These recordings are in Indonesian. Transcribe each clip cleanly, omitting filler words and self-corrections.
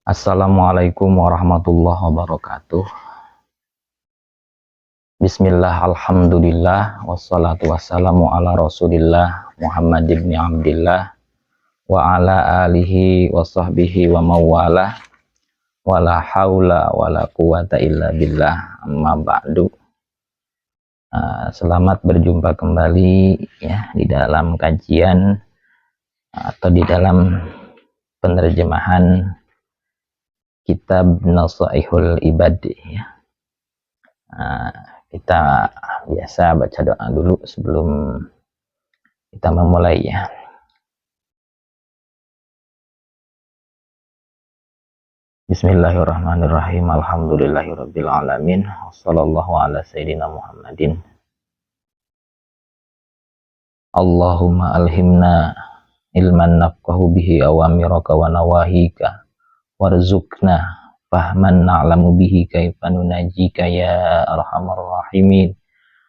Assalamualaikum warahmatullahi wabarakatuh. Bismillah, alhamdulillah, wassalatu wassalamu ala rasulillah Muhammad ibn Abdillah wa ala alihi wa sahbihi wa mawalah wa la hawla wa la quwata illa billah, amma ba'du. Selamat berjumpa kembali ya di dalam kajian atau di dalam penerjemahan kitab Nasaihul Ibad ya. Kita biasa baca doa dulu sebelum kita memulai ya. Bismillahirrahmanirrahim. Alhamdulillahirabbil alamin. Wassallallahu ala sayyidina Muhammadin. Allahumma alhimna ilman nafqahu bihi awamiraka wa nawahika warzuqna fahman na'lamu bihi kaifa nunajika ya arhamar rahimin.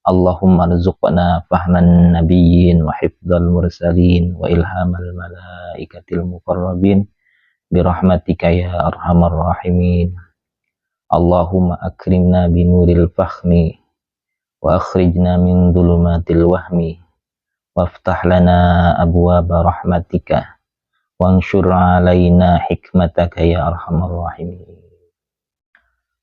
Allahumma rzuqna fahman nabiyyin wa hifdzal mursalin wa ilhamal malaikatil muqarrabin birahmatika ya arhamar rahimin. Allahumma akrimna binuril fahmi wa akhrijna min dhulumatil wahmi waftah lana abwaaba rahmatika wanshur alaina hikmataka ya arhamar rahimin.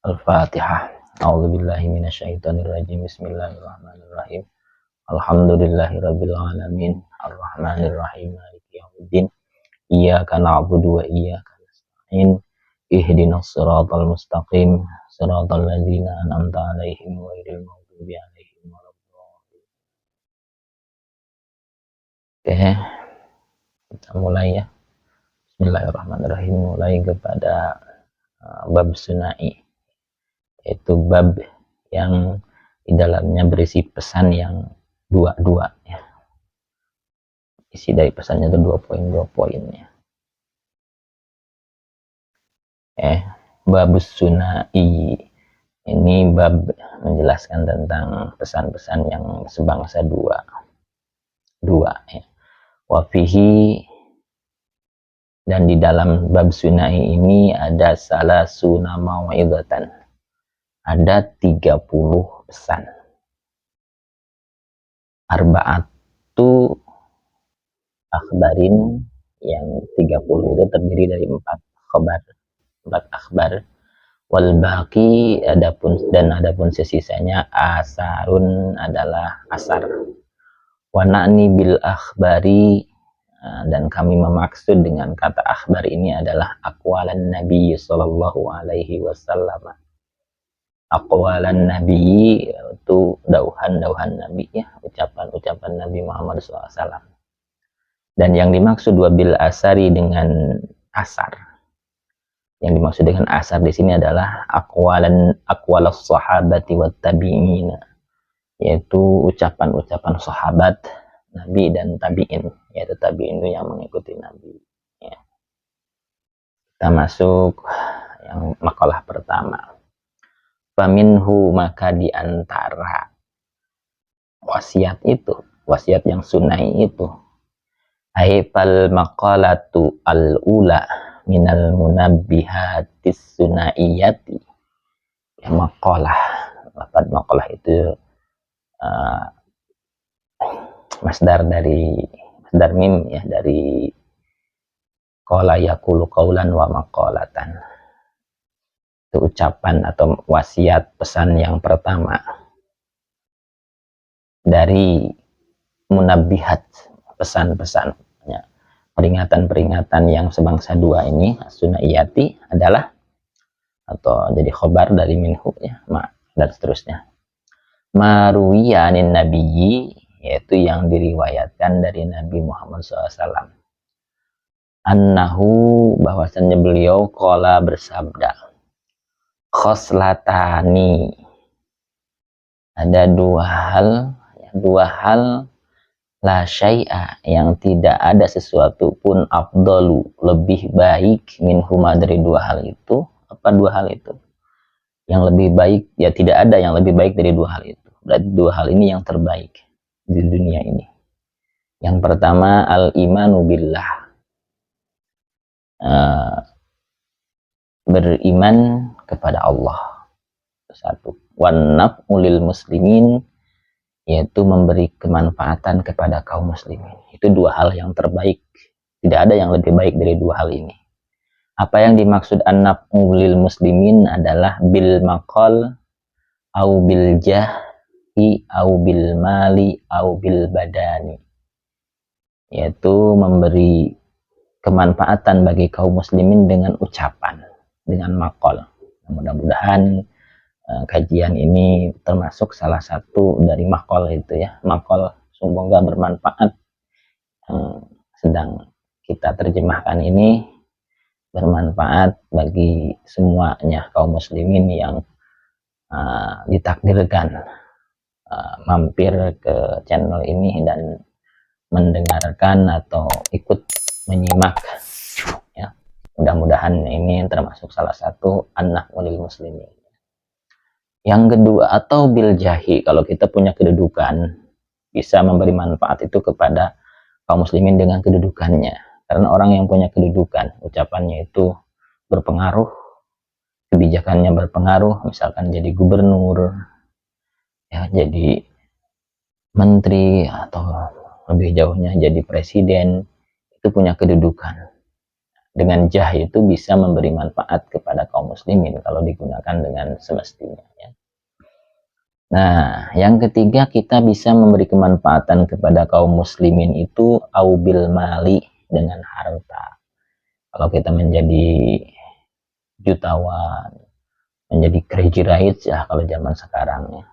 Al-Fatihah. A'udzubillahi minasyaitonirrajim. Bismillahirrahmanirrahim. Alhamdulillahirabbil alamin. Arrahmanirrahim. Maliki yaumiddin. Iyyaka na'budu wa iyyaka nasta'in. Ihdinas siratal mustaqim. Siratal ladzina an'amta 'alaihim ghairil maghdubi 'alaihim waladdallin. Oke, kita mulai ya. Bismillahirrahmanirrahim. Mulai kepada bab sunai, yaitu bab yang di dalamnya berisi pesan yang dua ya. Isi dari pesannya itu 2 poin ya. Bab sunai ini bab menjelaskan tentang pesan-pesan yang sebangsa dua ya. Wafihi, dan di dalam bab sunai ini ada salasuna mau'izatan, ada 30 pesan. Arba'atu akhbarin, yang 30 itu terdiri dari 4 akhbar. Wal baqi, adapun sisanya asarun, adalah asar. Wa na'ni bil akhbari, dan kami memaksud dengan kata akhbar ini adalah aqwalan Nabi sallallahu alaihi wasallam. Aqwalan Nabi itu dauhan Nabi ya, ucapan Nabi Muhammad SAW. Dan yang dimaksud wabil asari, dengan asar. Yang dimaksud dengan asar di sini adalah aqwalas sahabati wat tabi'in, yaitu ucapan sahabat Nabi dan tabi'in, yaitu tabi'in itu yang mengikuti Nabi ya. Kita masuk yang makalah pertama. Faminhu, maka diantara wasiat yang sunai itu, aifal maqalatu al-ula minal munabbihatis sunaiyati ya. Maqalah itu masdar mim ya, dari qala yaqulu qaulan wa maqalatan. Itu ucapan atau wasiat, pesan yang pertama dari munabbihat, pesan-pesan ya, peringatan yang sebangsa dua ini, sunaiyati adalah, atau jadi khobar dari minhu ya, dan seterusnya. Maruwiyanin nabiyyi, yaitu yang diriwayatkan dari Nabi Muhammad SAW. Annahu, bahwasannya beliau qala, bersabda, khoslatani, ada dua hal la syai'a, yang tidak ada sesuatu pun afdalu, lebih baik, minhuma, dari dua hal itu. Apa dua hal itu? Yang lebih baik ya, tidak ada yang lebih baik dari dua hal itu. Berarti dua hal ini yang terbaik di dunia ini. Yang pertama al-imanu billah, beriman kepada Allah. Satu, wan naf'ulil muslimin, yaitu memberi kemanfaatan kepada kaum muslimin. Itu dua hal yang terbaik. Tidak ada yang lebih baik dari dua hal ini. Apa yang dimaksud an-naf'ulil muslimin adalah bil maqal au bil jahi au bil mali au bil badani, yaitu memberi kemanfaatan bagi kaum muslimin dengan ucapan, dengan maqal. Mudah-mudahan kajian ini termasuk salah satu dari maqal itu ya, maqal, semoga bermanfaat. Sedang kita terjemahkan ini bermanfaat bagi semuanya kaum muslimin yang ditakdirkan mampir ke channel ini dan mendengarkan atau ikut menyimak ya. Mudah-mudahan ini termasuk salah satu anak ulil muslimin. Yang kedua, atau bil jahi, kalau kita punya kedudukan bisa memberi manfaat itu kepada kaum muslimin dengan kedudukannya, karena orang yang punya kedudukan ucapannya itu berpengaruh, kebijakannya berpengaruh, misalkan jadi gubernur ya, jadi menteri, atau lebih jauhnya jadi presiden, itu punya kedudukan. Dengan jah itu bisa memberi manfaat kepada kaum muslimin kalau digunakan dengan semestinya ya. Nah, yang ketiga, kita bisa memberi kemanfaatan kepada kaum muslimin itu aubil mali, dengan harta. Kalau kita menjadi jutawan, menjadi crazy rich ya kalau zaman sekarang ya,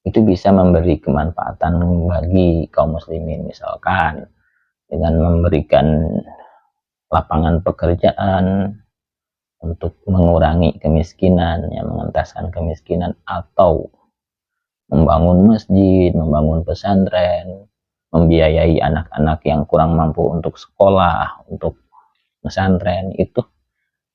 itu bisa memberi kemanfaatan bagi kaum muslimin, misalkan dengan memberikan lapangan pekerjaan untuk mengurangi kemiskinan ya, mengentaskan kemiskinan, atau membangun masjid, membangun pesantren, membiayai anak-anak yang kurang mampu untuk sekolah, untuk pesantren. Itu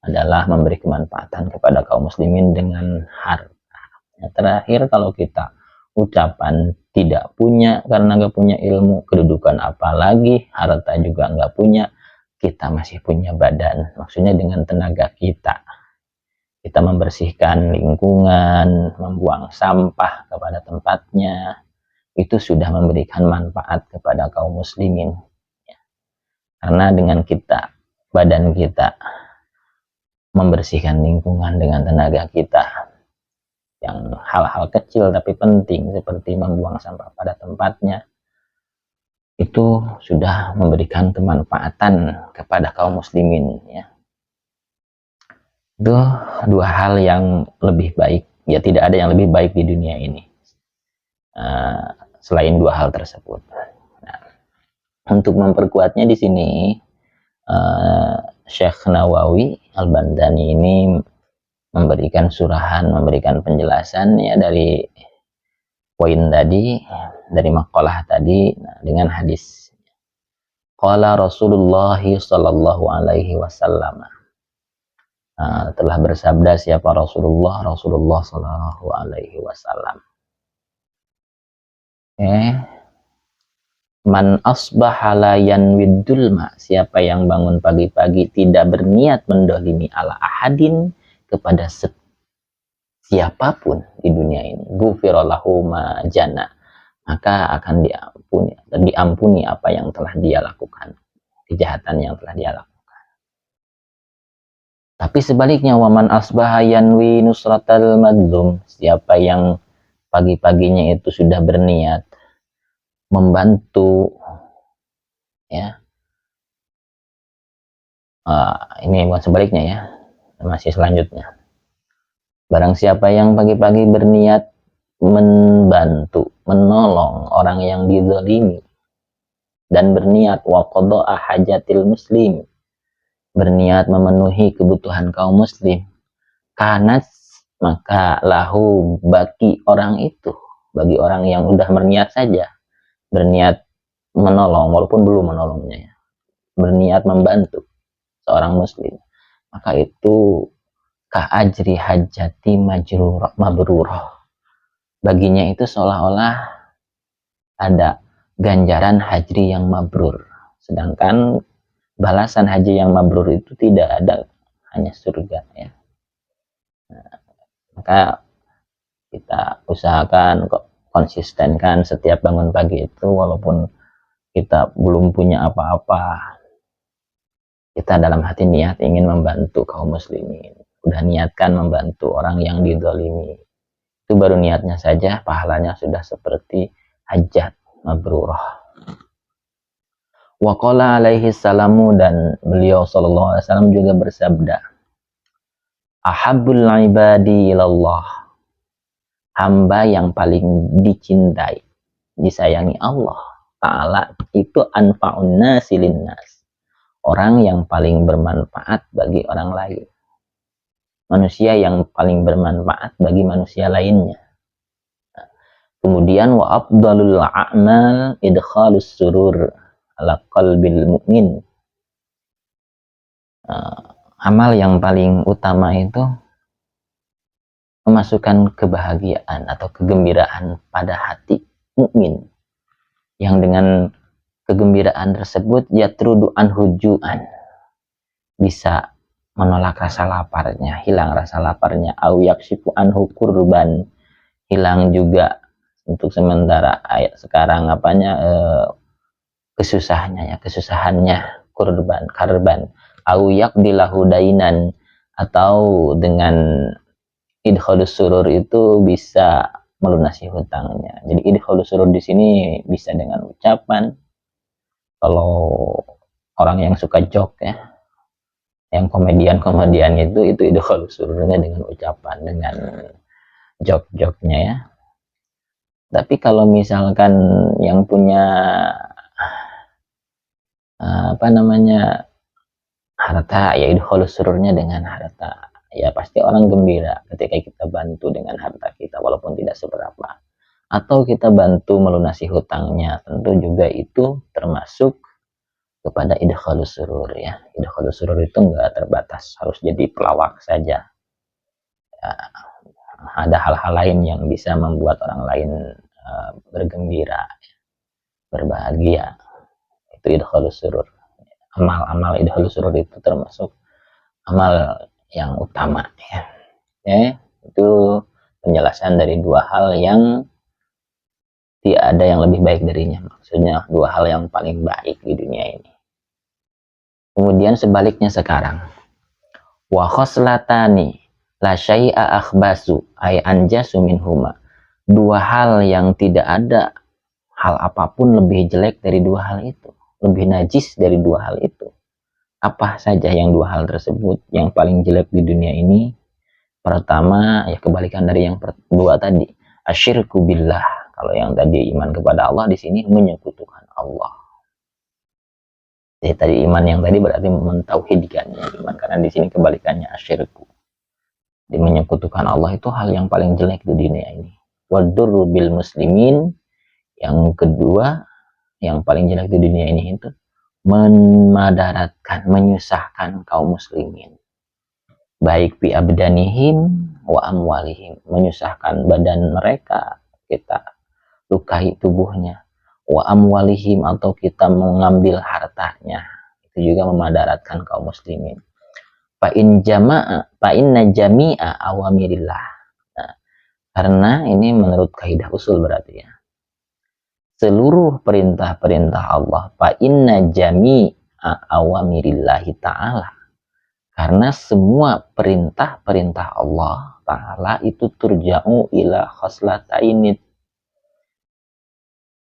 adalah memberi kemanfaatan kepada kaum muslimin dengan harta. Yang terakhir, kalau kita ucapan tidak punya karena nggak punya ilmu, kedudukan apalagi, harta juga nggak punya, kita masih punya badan, maksudnya dengan tenaga kita membersihkan lingkungan, membuang sampah kepada tempatnya, itu sudah memberikan manfaat kepada kaum muslimin ya. Karena dengan kita, badan kita membersihkan lingkungan dengan tenaga kita, yang hal-hal kecil tapi penting seperti membuang sampah pada tempatnya, itu sudah memberikan kemanfaatan kepada kaum muslimin ya. Itu dua hal yang lebih baik ya, tidak ada yang lebih baik di dunia ini selain dua hal tersebut. Nah, untuk memperkuatnya di sini Syekh Nawawi Al-Bandani ini memberikan surahan, memberikan penjelasan ya dari poin tadi, dari makalah tadi, dengan hadis. Qala Rasulullah sallallahu alaihi wasallam, telah bersabda siapa Rasulullah sallallahu alaihi wasallam, man asbaha la yanwid dulma, siapa yang bangun pagi-pagi tidak berniat mendolimi ala ahadin, kepada siapapun di dunia ini, ghufirallahu ma jana, maka akan diampuni apa yang telah dia lakukan, kejahatan yang telah dia lakukan. Tapi sebaliknya, waman asbaha yanwi nusratal madzlum, siapa yang pagi-paginya itu sudah berniat membantu ya, ini bukan sebaliknya ya, masih selanjutnya, barang siapa yang pagi-pagi berniat membantu, menolong orang yang dizalimi, dan berniat waqada'a hajatil muslim, berniat memenuhi kebutuhan kaum muslim, kanat, maka lahu, bagi orang itu, bagi orang yang udah berniat saja, berniat menolong walaupun belum menolongnya ya, berniat membantu seorang muslim, maka itu ka'ajri hajati mabrurah, baginya itu seolah-olah ada ganjaran haji yang mabrur. Sedangkan balasan haji yang mabrur itu tidak ada hanya surga ya. Maka kita usahakan kok konsistenkan setiap bangun pagi itu, walaupun kita belum punya apa-apa, kita dalam hati niat ingin membantu kaum muslimin, udah niatkan membantu orang yang dizalimi, itu baru niatnya saja pahalanya sudah seperti hajat mabrurah. Wa qala alaihi salamu, dan beliau sallallahu alaihi wasallam juga bersabda, ahabbul ibadi ilallah, hamba yang paling dicintai, disayangi Allah Ta'ala itu anfa'un nasi linnas, orang yang paling bermanfaat bagi orang lain, manusia yang paling bermanfaat bagi manusia lainnya. Kemudian wa afdalul a'mal idkhalus surur ala qalbil mu'min, amal yang paling utama itu memasukkan kebahagiaan atau kegembiraan pada hati mukmin, yang dengan kegembiraan tersebut yatrudu anhujuan, bisa menolak rasa laparnya, hilang rasa laparnya, au yaksifu anhu kurban, hilang juga untuk sementara ayat sekarang kesusahannya kurban karban, au yaqdilahu dainan, atau dengan idkhalus surur itu bisa melunasi hutangnya. Jadi idkhalus surur di sini bisa dengan ucapan. Kalau orang yang suka joke ya, yang komedian itu idkhalus sururnya dengan ucapan, dengan joke-joknya ya. Tapi kalau misalkan yang punya harta, ya idkhalus sururnya dengan harta. Ya pasti orang gembira ketika kita bantu dengan harta kita walaupun tidak seberapa, atau kita bantu melunasi hutangnya, tentu juga itu termasuk kepada idkhalus surur ya. Idkhalus surur itu enggak terbatas harus jadi pelawak saja ya, ada hal-hal lain yang bisa membuat orang lain bergembira, berbahagia, itu idkhalus surur. Amal-amal idkhalus surur itu termasuk amal yang utama ya. Itu penjelasan dari dua hal yang tidak ada yang lebih baik darinya, maksudnya dua hal yang paling baik di dunia ini. Kemudian sebaliknya sekarang, wa khoslatani la syai'a akhbasu ay anjasu minhuma, dua hal yang tidak ada hal apapun lebih jelek dari dua hal itu, lebih najis dari dua hal itu. Apa saja yang dua hal tersebut yang paling jelek di dunia ini? Pertama, ya kebalikan dari yang kedua tadi, asyirku billah. Kalau yang tadi iman kepada Allah, di sini menyekutukan Allah. Jadi tadi iman yang tadi berarti mentauhidkannya iman, karena di sini kebalikannya asyirku. Di menyekutukan Allah itu hal yang paling jelek di dunia ini. Wadurru bil muslimin, yang kedua yang paling jelek di dunia ini itu memadaratkan, menyusahkan kaum muslimin, baik bi abdanihim wa amwalihim, menyusahkan badan mereka, kita lukai tubuhnya, wa amwalihim, atau kita mengambil hartanya, itu juga memadaratkan kaum muslimin. Fa inna jami'a awamirillah. Nah, karena ini menurut kaidah usul berarti ya, seluruh perintah-perintah Allah, fa inna jami'a awamirillahi ta'ala, karena semua perintah-perintah Allah Ta'ala itu turja'u ila khoslatainit,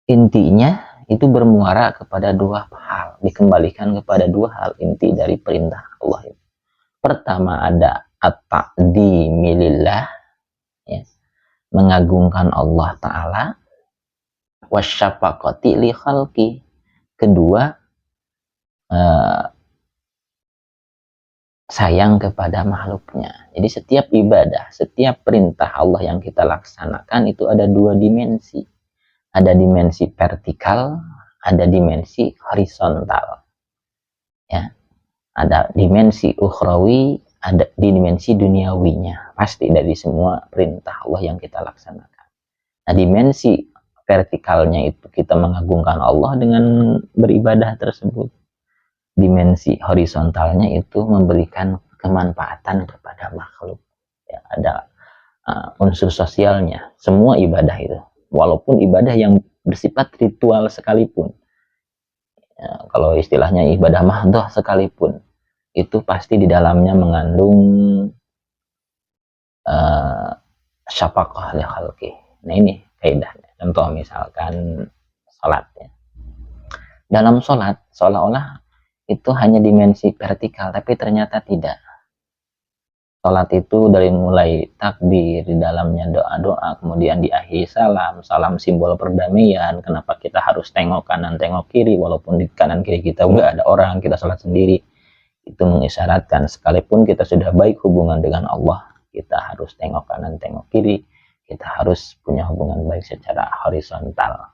intinya itu bermuara kepada dua hal, dikembalikan kepada dua hal inti dari perintah Allah itu. Pertama ada at-ta'dimilillah ya, mengagungkan Allah Ta'ala, wasyafaqati li khalqi, kedua sayang kepada makhluknya. Jadi setiap ibadah, setiap perintah Allah yang kita laksanakan itu ada dua dimensi, ada dimensi vertikal, ada dimensi horizontal ya, ada dimensi ukhrawi, ada dimensi duniawinya, pasti dari semua perintah Allah yang kita laksanakan. Nah, dimensi vertikalnya itu kita mengagungkan Allah dengan beribadah tersebut. Dimensi horizontalnya itu memberikan kemanfaatan kepada makhluk, ya, ada unsur sosialnya. Semua ibadah itu, walaupun ibadah yang bersifat ritual sekalipun, ya, kalau istilahnya ibadah mahdhah sekalipun, itu pasti di dalamnya mengandung syafaqah li khalqi. Nah, ini kaidahnya. Contoh misalkan salat, ya. Dalam salat seolah-olah itu hanya dimensi vertikal, tapi ternyata tidak. Salat itu dari mulai takbir, di dalamnya doa-doa, kemudian diakhiri salam, salam simbol perdamaian. Kenapa kita harus tengok kanan, tengok kiri, walaupun di kanan kiri kita nggak ada orang, kita salat sendiri. Itu mengisyaratkan sekalipun kita sudah baik hubungan dengan Allah, kita harus tengok kanan, tengok kiri, kita harus punya hubungan baik secara horizontal.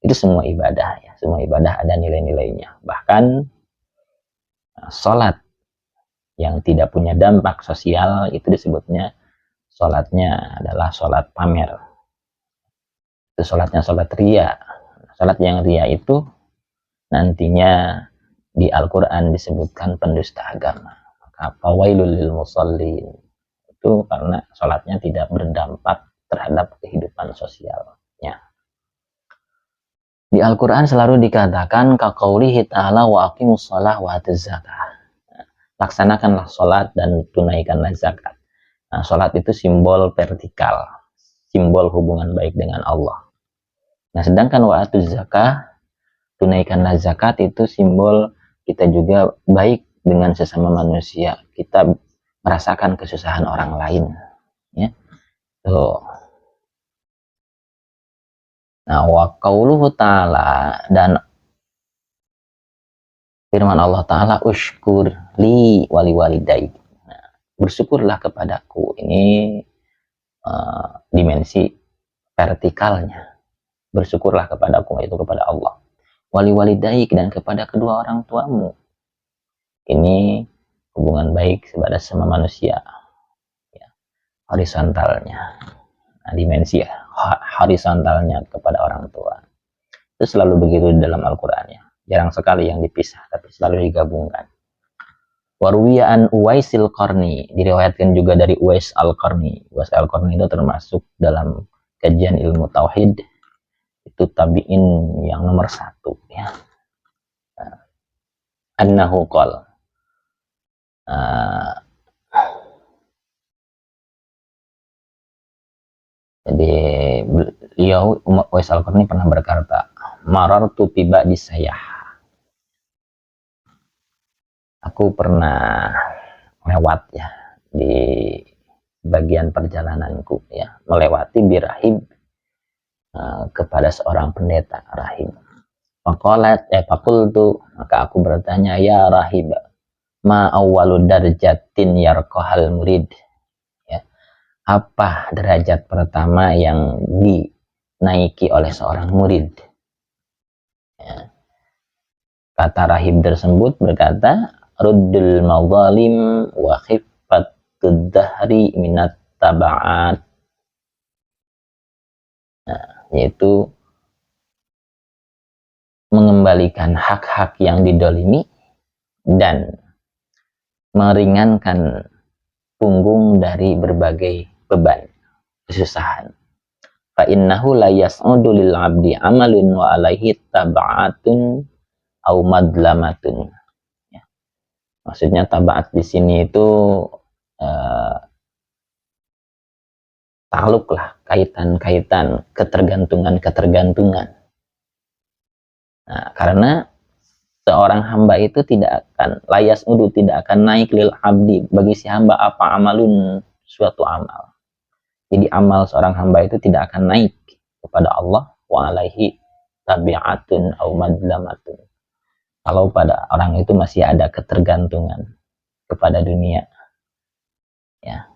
Itu semua ibadah, ya, semua ibadah ada nilai-nilainya. Bahkan sholat yang tidak punya dampak sosial itu disebutnya sholatnya adalah sholat pamer. Itu sholatnya sholat ria. Sholat yang ria itu nantinya di Al-Quran disebutkan pendusta agama. Maka fawailul lil musallin, itu karena sholatnya tidak berdampak terhadap kehidupan sosialnya. Di Al-Quran selalu dikatakan kaqaulihi ta'ala wa aqimus shalah wa atuz zakah. Laksanakanlah sholat dan tunaikanlah zakat. Nah, sholat itu simbol vertikal, simbol hubungan baik dengan Allah. Nah, sedangkan wa atuz zakah, tunaikanlah zakat, itu simbol kita juga baik dengan sesama manusia. Kita merasakan kesusahan orang lain, ya. Tuh. Nah, wa qauluhu ta'ala, dan firman Allah Ta'ala, ushkur li wali walidai. Nah, bersyukurlah kepadaku. Ini dimensi vertikalnya. Bersyukurlah kepadaku, itu kepada Allah. Wali walidai, dan kepada kedua orang tuamu. Ini hubungan baik kepada sama manusia, ya, horizontalnya. Nah, dimensi horizontalnya kepada orang tua. Itu selalu begitu di dalam Al-Quran, ya. Jarang sekali yang dipisah, tapi selalu digabungkan. Warwiya an Uwaisil Qarni, diriwayatkan juga dari Uwais Al-Qarni. Uwais Al-Qarni itu termasuk dalam kajian ilmu tauhid, itu tabi'in yang nomor 1, ya. Annahu qol, jadi beliau Uwais Al-Qarni pernah berkata, marartu bi ba'di sayah, aku pernah lewat, ya, di bagian perjalananku, ya, melewati birahib, kepada seorang pendeta rahib. Fakultu, maka aku bertanya, ya rahib, ma awwalu darjatin yarqahal murid, ya, apa derajat pertama yang dinaiki oleh seorang murid, ya. Kata rahib tersebut berkata, ruddul mazalim wa khiffatud dahri minat taba'at. Nah, yaitu mengembalikan hak-hak yang didolimi dan meringankan punggung dari berbagai beban, kesusahan. Fa innahu la yas'udu lil 'abdi 'amalun wa 'alaihi tab'atun au madlamatun. Ya. Maksudnya tabaat di sini itu takluklah, kaitan-kaitan, ketergantungan. Nah, karena seorang hamba itu tidak akan layas udu, tidak akan naik lil abdi, bagi si hamba apa amalun, suatu amal. Jadi amal seorang hamba itu tidak akan naik kepada Allah, wa alaihi tabi'atun au madlamatun, kalau pada orang itu masih ada ketergantungan kepada dunia, ya,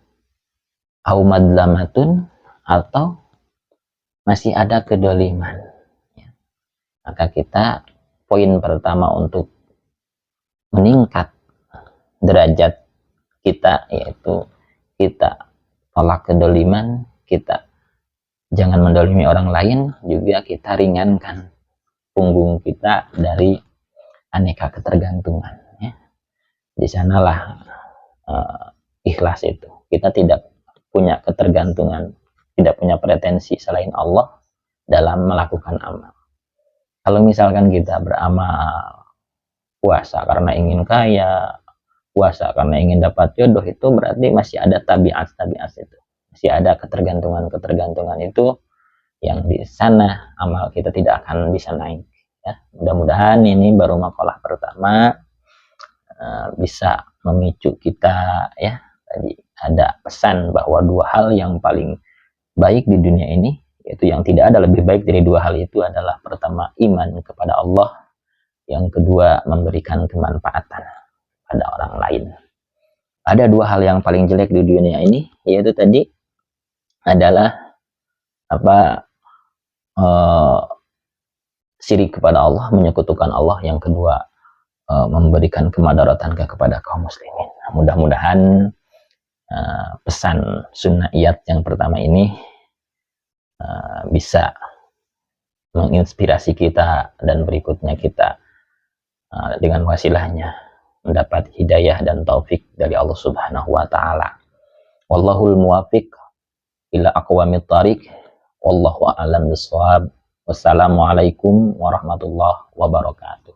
au madlamatun, atau masih ada kedoliman, ya. Maka kita, poin pertama untuk meningkat derajat kita, yaitu kita tolak kedoliman, kita jangan mendolimi orang lain, juga kita ringankan punggung kita dari aneka ketergantungan, ya. Di sanalah ikhlas itu. Kita tidak punya ketergantungan, tidak punya pretensi selain Allah dalam melakukan amal. Kalau misalkan kita beramal, puasa karena ingin kaya, puasa karena ingin dapat jodoh, itu berarti masih ada tabiat-tabiat itu. Masih ada ketergantungan-ketergantungan itu yang di sana amal kita tidak akan bisa naik. Ya, mudah-mudahan ini baru makalah pertama bisa memicu kita, ya. Tadi ada pesan bahwa dua hal yang paling baik di dunia ini, yaitu yang tidak ada lebih baik dari dua hal itu adalah pertama iman kepada Allah, yang kedua memberikan kemanfaatan pada orang lain. Ada dua hal yang paling jelek di dunia ini, yaitu tadi adalah syirik kepada Allah, menyekutukan Allah. Yang kedua memberikan kemadaratan kepada kaum muslimin. Mudah-mudahan pesan sunnah iyat yang pertama ini bisa menginspirasi kita, dan berikutnya kita dengan wasilahnya mendapat hidayah dan taufik dari Allah Subhanahu wa taala. Wallahul muwafiq ila aqwamit thariq. Wallahu a'lam bishawab. Wassalamualaikum warahmatullahi wabarakatuh.